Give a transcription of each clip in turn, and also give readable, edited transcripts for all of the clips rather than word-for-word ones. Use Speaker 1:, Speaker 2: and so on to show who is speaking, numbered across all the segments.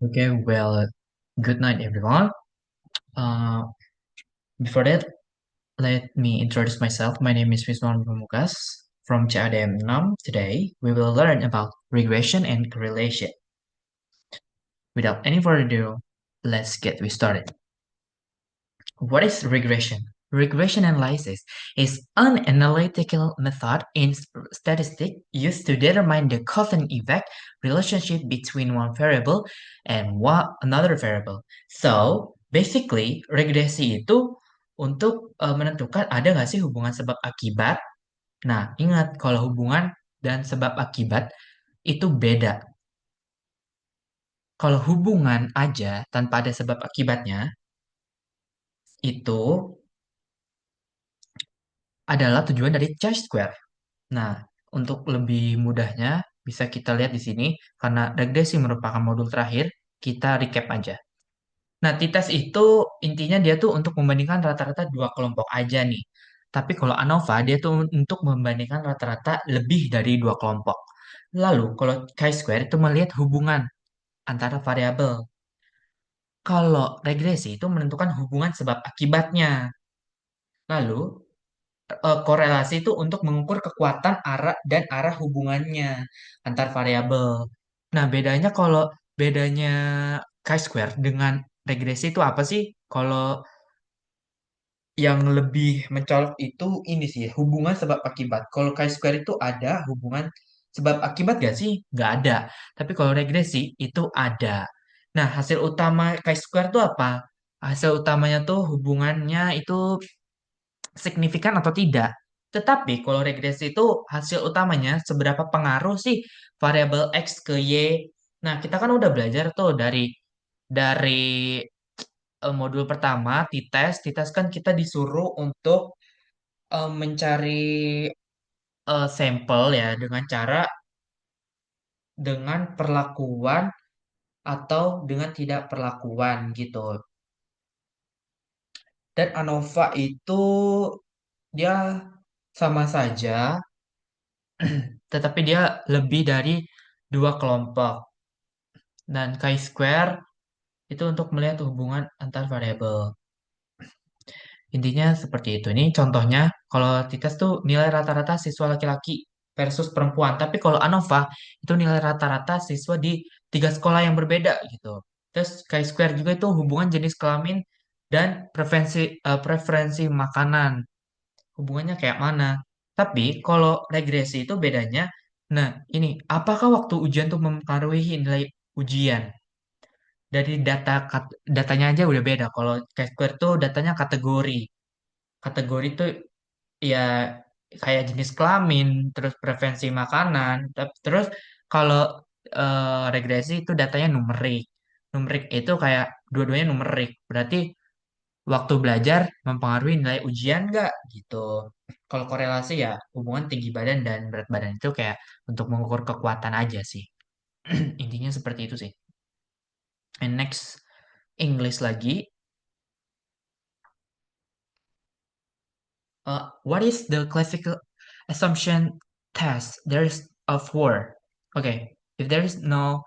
Speaker 1: Okay, well, good night, everyone. Uh, Before that, let me introduce myself. My name is Wiswan Pamukas from CADM 6. Today, we will learn about regression and correlation. Without any further ado, let's get started. What is regression? Regression analysis is an analytical method in statistics used to determine the cause and effect relationship between one variable and another variable. So, basically, regresi itu untuk menentukan ada nggak sih hubungan sebab akibat. Nah, ingat kalau hubungan dan sebab akibat itu beda. Kalau hubungan aja tanpa ada sebab akibatnya, itu adalah tujuan dari chi-square. Nah, untuk lebih mudahnya, bisa kita lihat di sini, karena regresi merupakan modul terakhir, kita recap aja. Nah, t-test itu intinya dia tuh untuk membandingkan rata-rata dua kelompok aja nih. Tapi kalau ANOVA, dia tuh untuk membandingkan rata-rata lebih dari dua kelompok. Lalu, kalau chi-square itu melihat hubungan antara variabel. Kalau regresi itu menentukan hubungan sebab akibatnya. Lalu, korelasi itu untuk mengukur kekuatan arah dan arah hubungannya antar variabel. Nah, bedanya chi-square dengan regresi itu apa sih? Kalau yang lebih mencolok itu ini sih, hubungan sebab akibat. Kalau chi-square itu ada hubungan sebab akibat gak sih? Nggak ada. Tapi kalau regresi itu ada. Nah, hasil utama chi-square itu apa? Hasil utamanya tuh hubungannya itu signifikan atau tidak. Tetapi kalau regresi itu hasil utamanya seberapa pengaruh sih variabel X ke Y. Nah, kita kan udah belajar tuh dari modul pertama, t-test. T-test kan kita disuruh untuk mencari sampel ya dengan perlakuan atau dengan tidak perlakuan gitu. Dan ANOVA itu dia sama saja, tetapi dia lebih dari dua kelompok. Dan chi-square itu untuk melihat hubungan antar variabel. Intinya seperti itu. Ini contohnya, kalau t-test tuh nilai rata-rata siswa laki-laki versus perempuan. Tapi kalau ANOVA itu nilai rata-rata siswa di tiga sekolah yang berbeda gitu. Terus chi-square juga itu hubungan jenis kelamin dan preferensi makanan. Hubungannya kayak mana? Tapi kalau regresi itu bedanya, nah ini, apakah waktu ujian tuh mempengaruhi nilai ujian? Dari datanya aja udah beda. Kalau Casper tuh datanya kategori. Kategori tuh ya kayak jenis kelamin, terus preferensi makanan. Terus kalau regresi itu datanya numerik. Numerik itu kayak dua-duanya numerik. Berarti waktu belajar mempengaruhi nilai ujian nggak gitu. Kalau korelasi ya hubungan tinggi badan dan berat badan itu kayak untuk mengukur kekuatan aja sih. Intinya seperti itu sih. And next, English lagi. What is the classical assumption test? There's a four. Okay, if there is no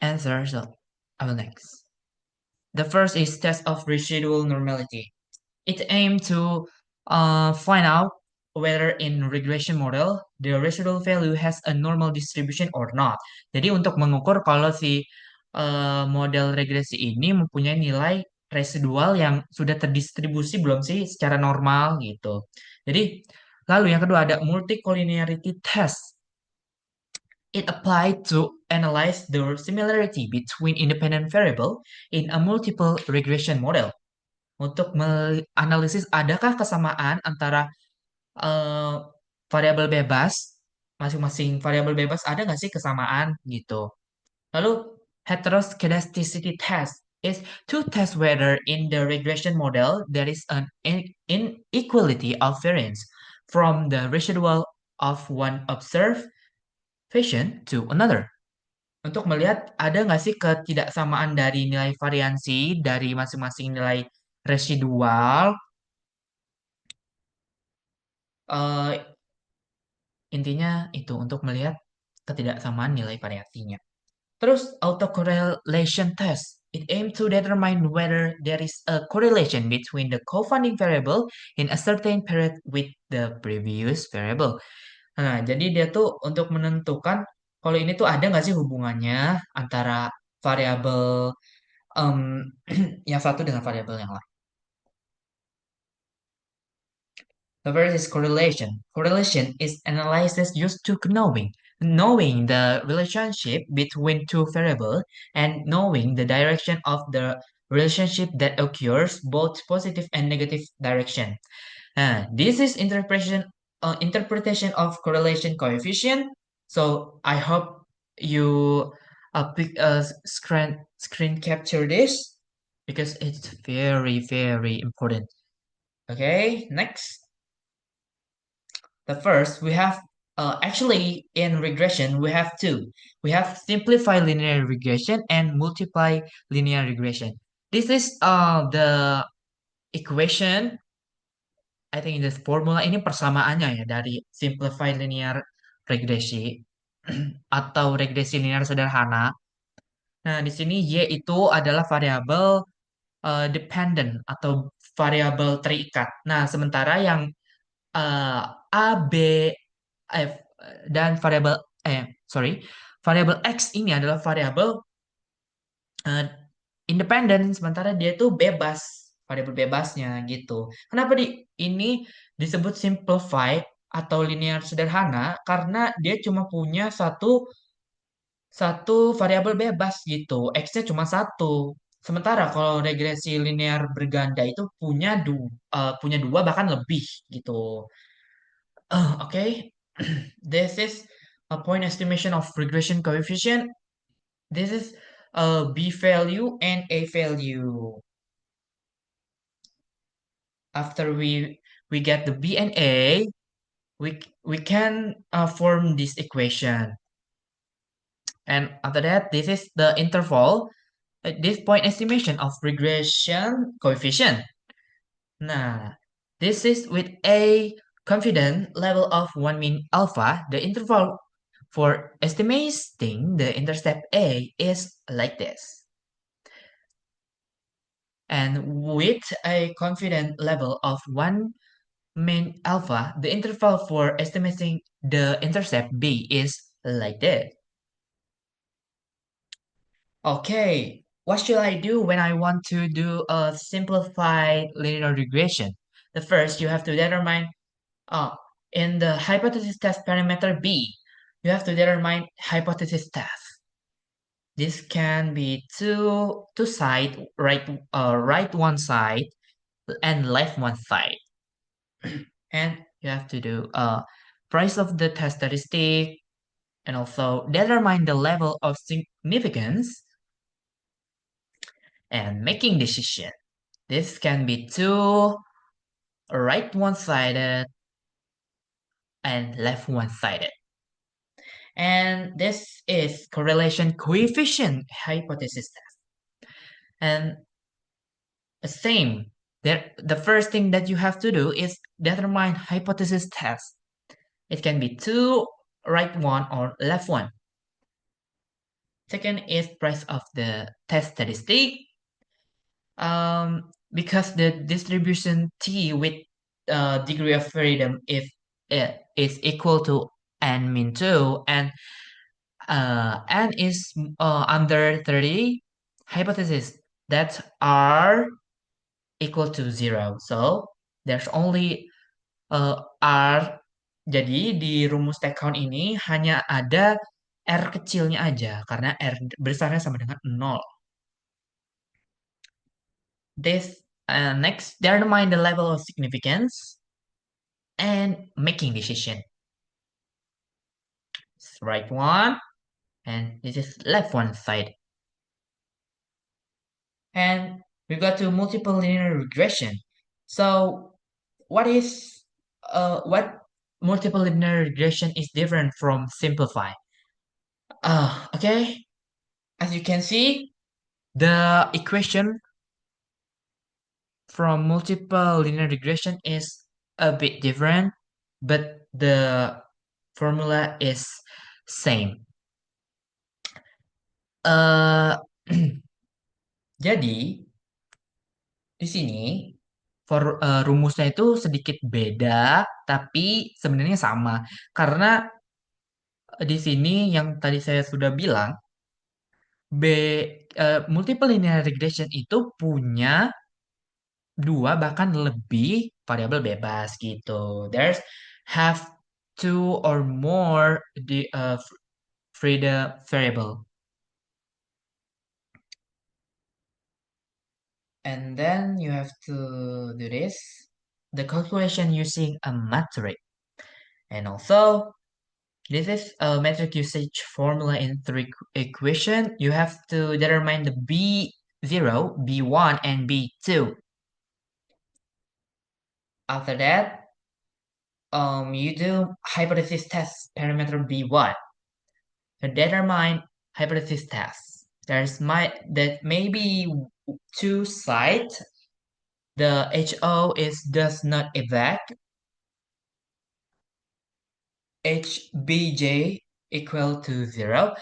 Speaker 1: answer, so I will next. The first is test of residual normality. It aims to find out whether in regression model the residual value has a normal distribution or not. Jadi untuk mengukur kalau si model regresi ini mempunyai nilai residual yang sudah terdistribusi belum sih secara normal gitu. Jadi lalu yang kedua ada multicollinearity test. It applied to analyze the similarity between independent variable in a multiple regression model untuk menganalisis adakah kesamaan antara eh, variabel bebas, masing-masing variabel bebas ada nggak sih kesamaan gitu. Lalu heteroscedasticity test is to test whether in the regression model there is an inequality of variance from the residual of one observation to another. Untuk melihat ada nggak sih ketidaksamaan dari nilai variansi dari masing-masing nilai residual. eh, Intinya itu untuk melihat ketidaksamaan nilai variasinya. Terus autocorrelation test. It aims to determine whether there is a correlation between the confounding variable in a certain period with the previous variable. Nah, jadi dia tuh untuk menentukan kalau ini tuh ada nggak sih hubungannya antara variabel yang satu dengan variabel yang lain. The first is correlation. Correlation is analysis used to knowing the relationship between two variables and knowing the direction of the relationship that occurs, both positive and negative direction. This is interpretation of correlation coefficient. So I hope you pick a screen capture this because it's very important. Okay, next. The first, we have actually in regression, we have two. We have simplify linear regression and multiply linear regression. This is the equation. I think this formula ini persamaannya ya dari simplify linear regresi atau regresi linear sederhana. Nah, di sini Y itu adalah variabel dependent atau variabel terikat. Nah, sementara yang eh, A, B, F dan sorry, variabel X ini adalah variabel eh, independen, sementara dia tuh bebas, variabel bebasnya gitu. Kenapa ini disebut simplified atau linear sederhana? Karena dia cuma punya satu satu variabel bebas gitu, X-nya cuma satu. Sementara kalau regresi linear berganda itu punya dua bahkan lebih gitu. Okay. This is a point estimation of regression coefficient. This is a B value and A value. After we get the B and A, we can form this equation. And after that, this is the interval. This point estimation of regression coefficient. Nah, this is with a confidence level of 1 mean alpha. The interval for estimating the intercept A is like this. And with a confidence level of 1 mean alpha, the interval for estimating the intercept B is like this. Okay, what should I do when I want to do a simplified linear regression? The first, you have to determine uh, in the hypothesis test parameter B, you have to determine hypothesis test. This can be two side, right one side and left one side. And you have to do price of the test statistic and also determine the level of significance and making decision. This can be two right one-sided and left one-sided. And this is correlation coefficient hypothesis test. And the same, the first thing that you have to do is determine hypothesis test. It can be two right one or left one. Second is price of the test statistic. Because the distribution T with degree of freedom if it is equal to n mean 2 and n is under 30 hypothesis that are equal to 0. So there's only R. Jadi di rumus take count ini hanya ada R kecilnya aja karena R besarnya sama dengan 0. This next determine the level of significance and making decision. Right one and this is left one side. And we got to multiple linear regression. So what multiple linear regression is different from simplify? Okay, as you can see, the equation from multiple linear regression is a bit different, but the formula is same. eh jadi di sini rumusnya itu sedikit beda, tapi sebenarnya sama. Karena di sini yang tadi saya sudah bilang, B multiple linear regression itu punya dua bahkan lebih variabel bebas gitu. There's have two or more the free the variable. And then you have to do this, the calculation using a metric. And also, this is a metric usage formula in three equation. You have to determine the B0, B1, and B2. After that, you do hypothesis test parameter B1 to determine hypothesis test. There's my that maybe two sides. The HO is does not evac. HBJ equal to 0.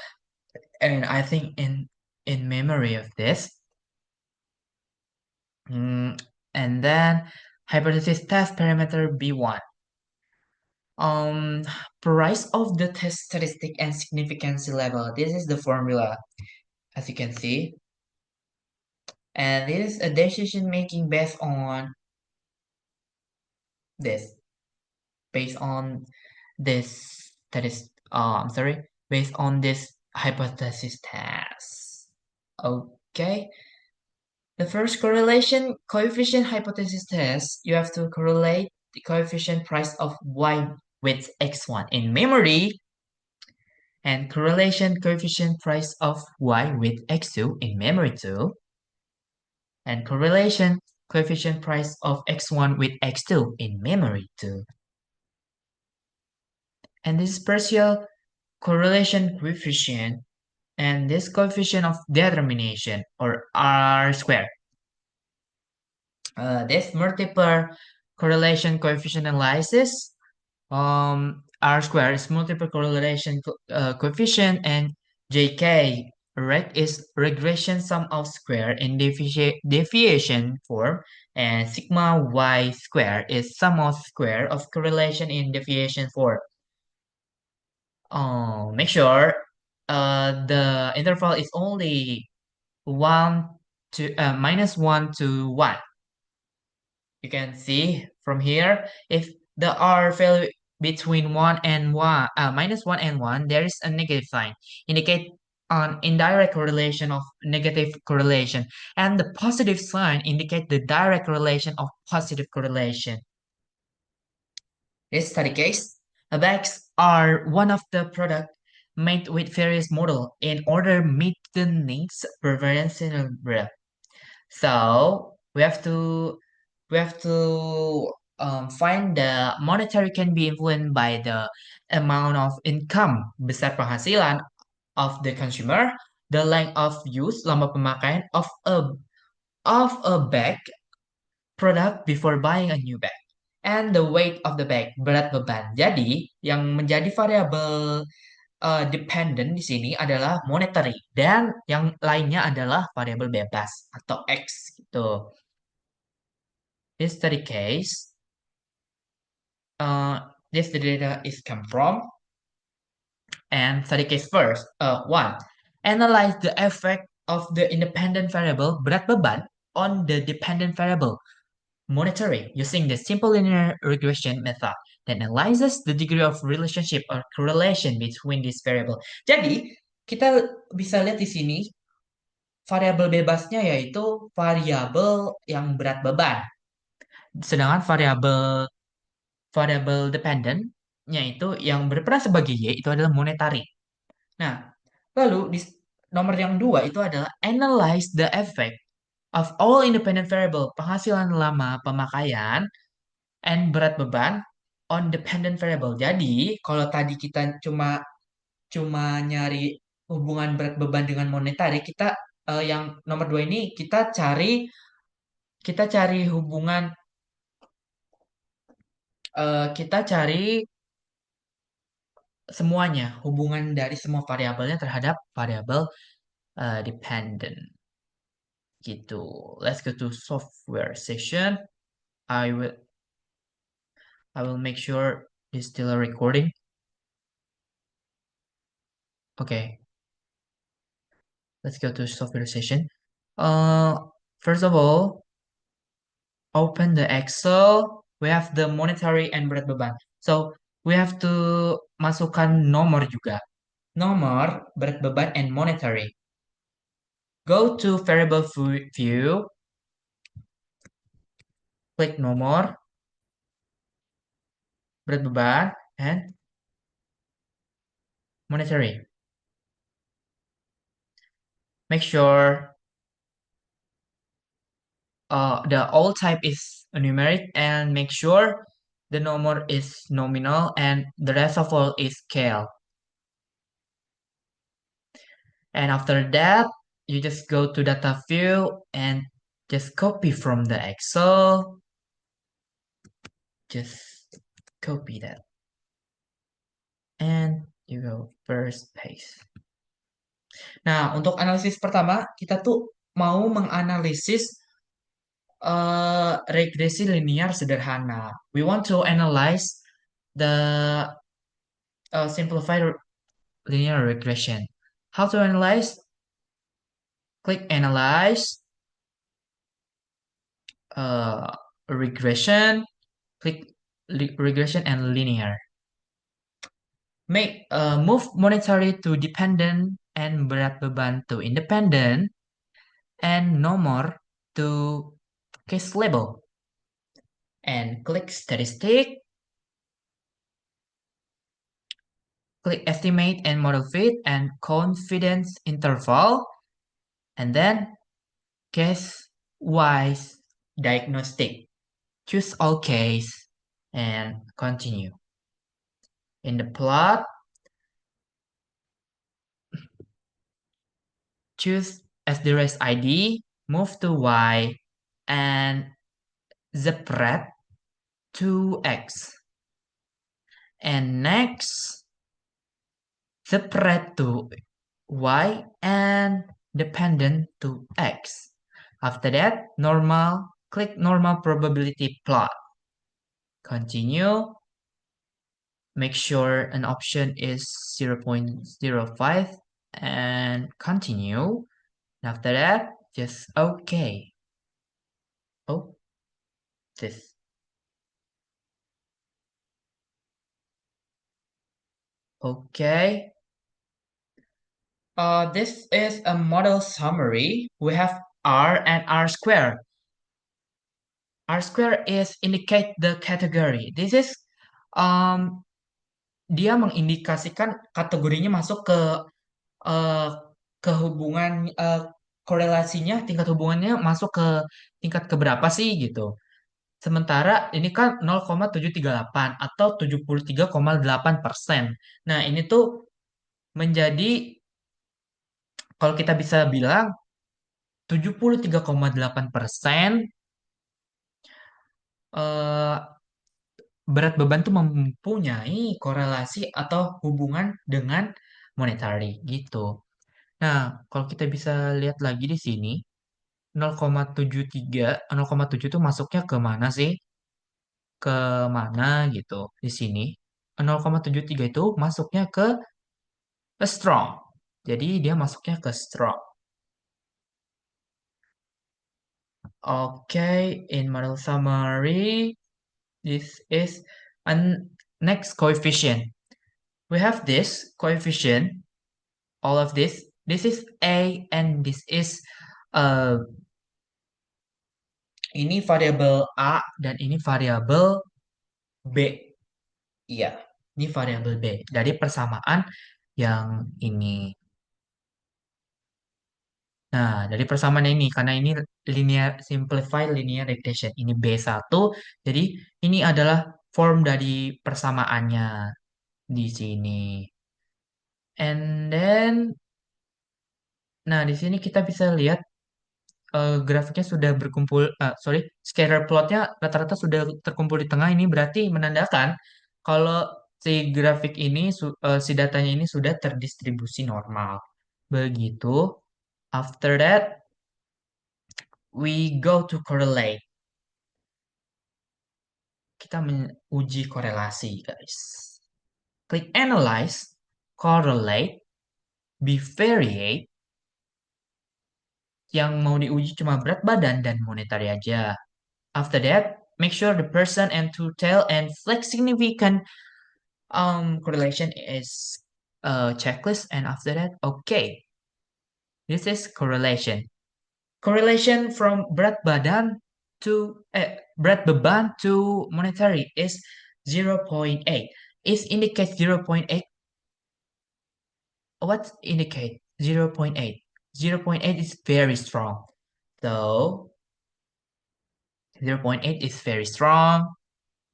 Speaker 1: And I think in memory of this, mm, and then hypothesis test parameter B1. Um, Price of the test statistic and significance level. This is the formula, as you can see. And this is a decision making this, based on this, that is, I'm sorry, based on this hypothesis test. Okay. The first correlation coefficient hypothesis test, you have to correlate the coefficient price of y with x1 in memory and correlation coefficient price of y with x2 in memory too, and correlation coefficient price of x1 with x2 in memory too. And this partial correlation coefficient and this coefficient of determination or R squared. This multiple correlation coefficient analysis, R squared is multiple correlation coefficient and JK, right, is regression sum of square in deviation form, and sigma y square is sum of square of correlation in deviation form. Make sure the interval is only 1 to -1 to 1. You can see from here, if the R value between 1 and 1, -1 and 1, there is a negative sign, indicate an indirect correlation of negative correlation, and the positive sign indicate the direct correlation of positive correlation. This study case, bags are one of the product made with various model in order meet the needs prevalence in breath. So we have to find the monetary can be influenced by the amount of income, besar penghasilan of the consumer, the length of use, lama pemakaian of a bag product before buying a new bag, and the weight of the bag, berat beban. Jadi yang menjadi variabel dependent di sini adalah monetary dan yang lainnya adalah variabel bebas atau X gitu. This study case, this data is come from, and study case first. One, analyze the effect of the independent variable berat beban on the dependent variable monetary using the simple linear regression method that analyzes the degree of relationship or correlation between this variable. Jadi kita bisa lihat di sini variabel bebasnya yaitu variabel yang berat beban. Sedangkan variabel variabel dependent-nya itu yang berperan sebagai Y itu adalah monetary. Nah, lalu di nomor yang dua itu adalah analyze the effect of all independent variable, penghasilan lama pemakaian and berat beban on dependent variable. Jadi, kalau tadi kita cuma cuma nyari hubungan berat beban dengan monetary, kita yang nomor dua ini kita cari hubungan kita cari semuanya, hubungan dari semua variabelnya terhadap variabel dependent gitu. Let's go to software session. I will I will make sure it's still a recording. Okay, let's go to software session. Uh, First of all, open the Excel. We have the monetary and berat beban. So we have to masukkan nomor juga. Nomor, berat beban, and monetary. Go to variable view, klik nomor, berat beban, and monetary. Make sure the all type is numeric and make sure the number is nominal and the rest of all is scale. And after that, you just go to data view and just copy from the Excel. Just copy that. And you go first paste. Nah, untuk analisis pertama, kita tuh mau menganalisis regresi linear sederhana. We want to analyze the simplified linear regression. How to analyze? Click analyze, uh, regression, click regression and linear. Move monetary to dependent and berat beban to independent and nomor to case label. And click statistic, click estimate and model fit and confidence interval, and then case wise diagnostic. Choose all case and continue. In the plot, choose SDRS ID, move to Y, and spread to X. And next, spread to Y and dependent to X. After that, normal, click normal probability plot. Continue. Make sure an option is 0.05 and continue. After that, just OK. Oh, this. Okay. This is a model summary. We have R and R square. R square is indicate the category. This is um, dia mengindikasikan kategorinya masuk ke uh, kehubungan korelasinya, tingkat hubungannya masuk ke tingkat keberapa sih gitu. Sementara ini kan 0,738 atau 73,8%. Nah, ini tuh menjadi kalau kita bisa bilang 73,8% eh, berat beban tuh mempunyai korelasi atau hubungan dengan monetary gitu. Nah, kalau kita bisa lihat lagi di sini, 0,73, 0,7 itu masuknya ke mana sih? Ke mana gitu di sini? 0,73 itu masuknya ke strong. Jadi dia masuknya ke strong. Okay, in model summary, this is an next coefficient. We have this coefficient, all of this. This is A and this is uh, ini variabel A dan ini variabel B. Iya, ini variabel B dari persamaan yang ini. Nah, dari persamaan ini, karena ini linear, simplified linear regression, ini B1, jadi ini adalah form dari persamaannya di sini. And then, nah di sini kita bisa lihat grafiknya sudah berkumpul, sorry, scatter plotnya rata-rata sudah terkumpul di tengah, ini berarti menandakan kalau si grafik ini, si datanya ini sudah terdistribusi normal. Begitu. After that, we go to correlate. Kita menguji korelasi, guys. Klik analyze, correlate, bivariate. Yang mau diuji cuma berat badan dan monetary aja. After that, make sure the percent and total and flex significant correlation is checklist. And after that, okay. This is correlation. Correlation from berat badan to berat beban to monetary is 0.8. It indicates 0.8. What indicate 0.8? 0.8 is very strong. So 0.8 is very strong.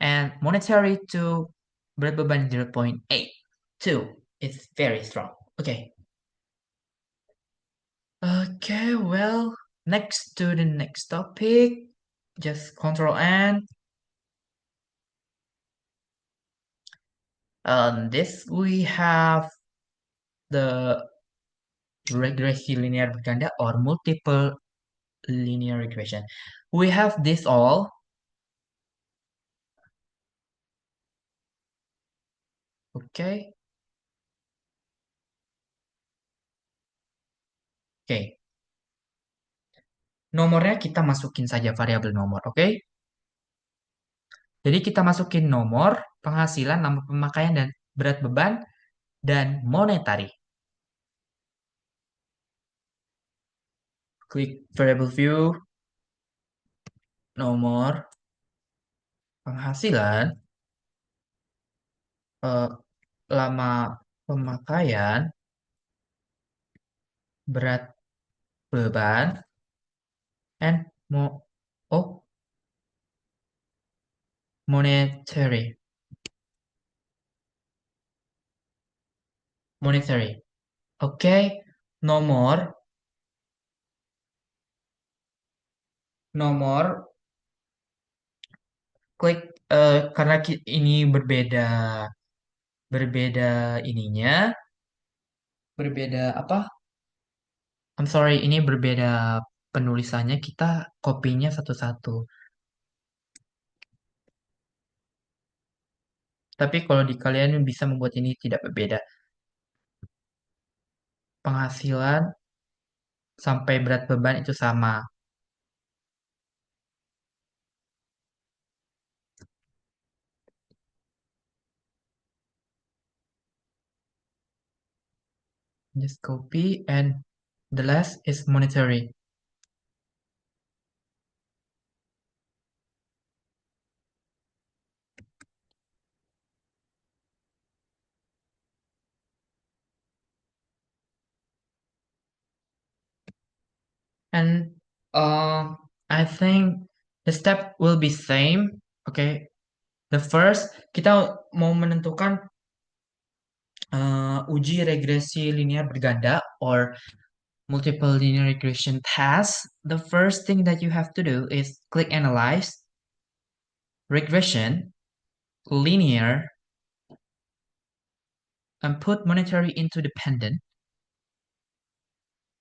Speaker 1: And monetary to berat beban 0.8 too is very strong. Okay. Okay, well, next to the next topic. Just Control N. This we have the regresi linear berganda or multiple linear regression. We have this all. Okay. Okay. Nomornya kita masukin saja variabel nomor, oke? Okay? Jadi kita masukin nomor, penghasilan, nama pemakaian, dan berat beban, dan monetary. Klik variable view, nomor, penghasilan, eh, lama pemakaian, berat beban, and oh, monetary. Monetary. Oke, nomor, nomor, klik karena ini berbeda, berbeda ininya, berbeda apa? I'm sorry, ini berbeda penulisannya. Kita kopinya satu-satu. Tapi kalau di kalian bisa membuat ini tidak berbeda. Penghasilan sampai berat beban itu sama. Just copy and the last is monetary. And I think the step will be same. Okay, the first kita mau menentukan uji regresi linear berganda or multiple linear regression task. The first thing that you have to do is click analyze, regression, linear, and put monetary into dependent.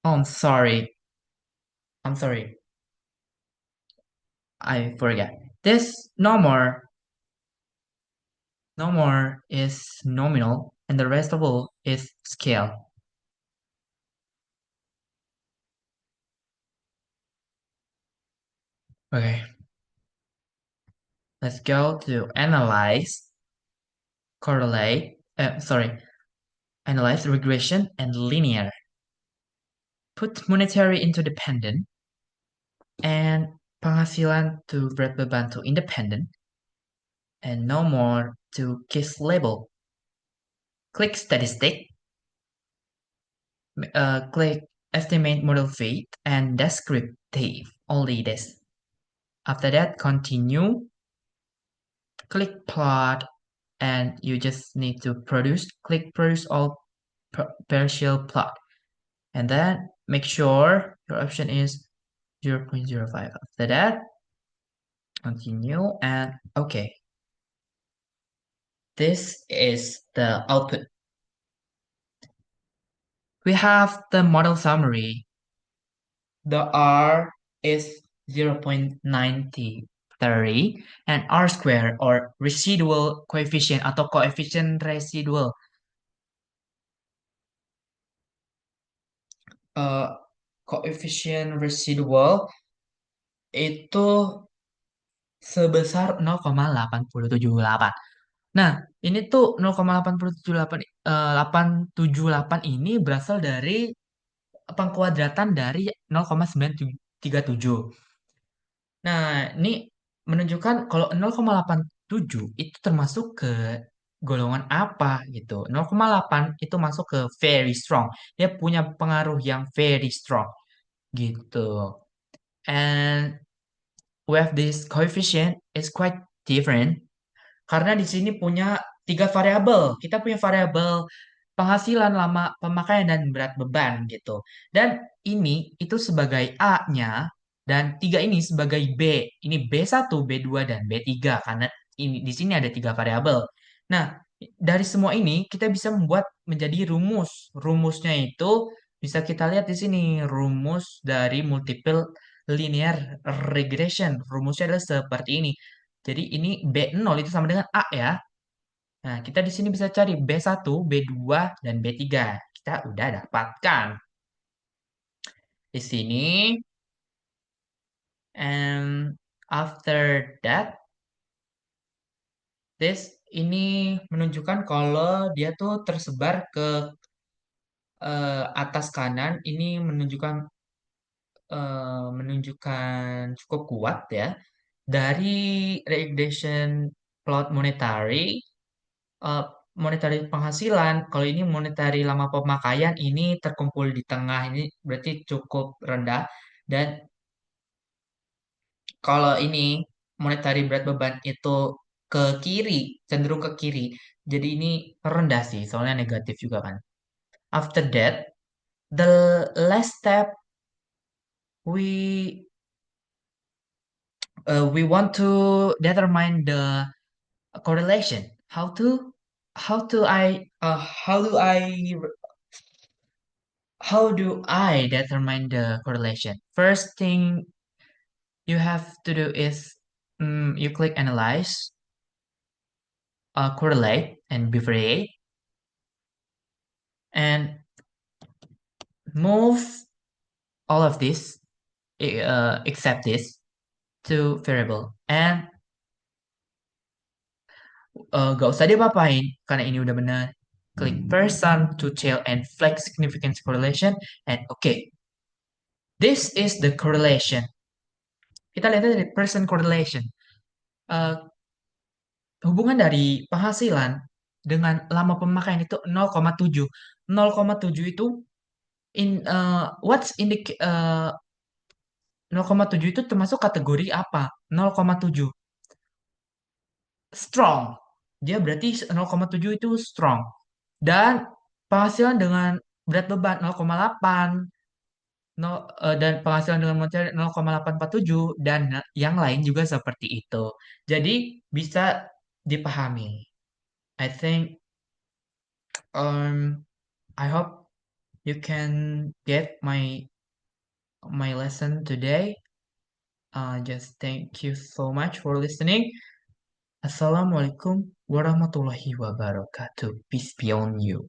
Speaker 1: Oh, I'm sorry. I'm sorry. I forget. This no more is nominal, and the rest of all is scale. Okay, let's go to analyze, correlate, analyze regression and linear. Put monetary into dependent and penghasilan to berat beban to independent and no more to case label. Click statistic, click estimate model fit and descriptive, only this. After that, continue, click plot, and you just need to click produce all partial plot. And then make sure your option is 0.05. After that, continue and okay. This is the output. We have the model summary. the R is 0.9030 and R square or residual coefficient atau coefficient residual uh, coefficient residual itu sebesar 0,878. Nah, ini tuh 0,878 878 ini berasal dari pengkuadratan dari 0,937. Nah, ini menunjukkan kalau 0,87 itu termasuk ke golongan apa gitu. 0,8 itu masuk ke very strong. Dia punya pengaruh yang very strong gitu. And with this coefficient is quite different karena di sini punya tiga variabel. Kita punya variabel penghasilan, lama pemakaian, dan berat beban gitu. Dan ini itu sebagai A-nya, dan tiga ini sebagai B. Ini B1, B2, dan B3 karena ini di sini ada tiga variabel. Nah, dari semua ini kita bisa membuat menjadi rumus. Rumusnya itu bisa kita lihat di sini, rumus dari multiple linear regression. Rumusnya adalah seperti ini. Jadi ini B0 itu sama dengan A ya. Nah, kita di sini bisa cari B1, B2, dan B3. Kita udah dapatkan. Di sini, and after that, this ini menunjukkan kalau dia tuh tersebar ke atas kanan. Ini menunjukkan cukup kuat ya. Dari regression plot monetary, eh, monetary penghasilan, kalau ini monetary lama pemakaian ini terkumpul di tengah, ini berarti cukup rendah. Dan kalau ini monetary berat beban itu ke kiri, cenderung ke kiri. Jadi ini rendah sih, soalnya negatif juga kan. After that, the last step we we want to determine the correlation. How do I determine the correlation? First thing you have to do is you click analyze, correlate, and bifurcate, and move all of this except this to variable. And gak usah diapa-apain karena ini udah benar. Klik person to tail and flag significance correlation, and okay, this is the correlation. Kita lihat dari person correlation. Eh, Hubungan dari penghasilan dengan lama pemakaian itu 0,7. 0,7 itu what's in the 0,7 itu termasuk kategori apa? 0,7 strong. Dia berarti 0,7 itu strong. Dan penghasilan dengan berat beban 0,8 dan penghasilan dengan monetary 0,847 dan yang lain juga seperti itu. Jadi bisa dipahami. I think I hope you can get my lesson today. Just thank you so much for listening. Assalamualaikum warahmatullahi wabarakatuh. Peace be on you.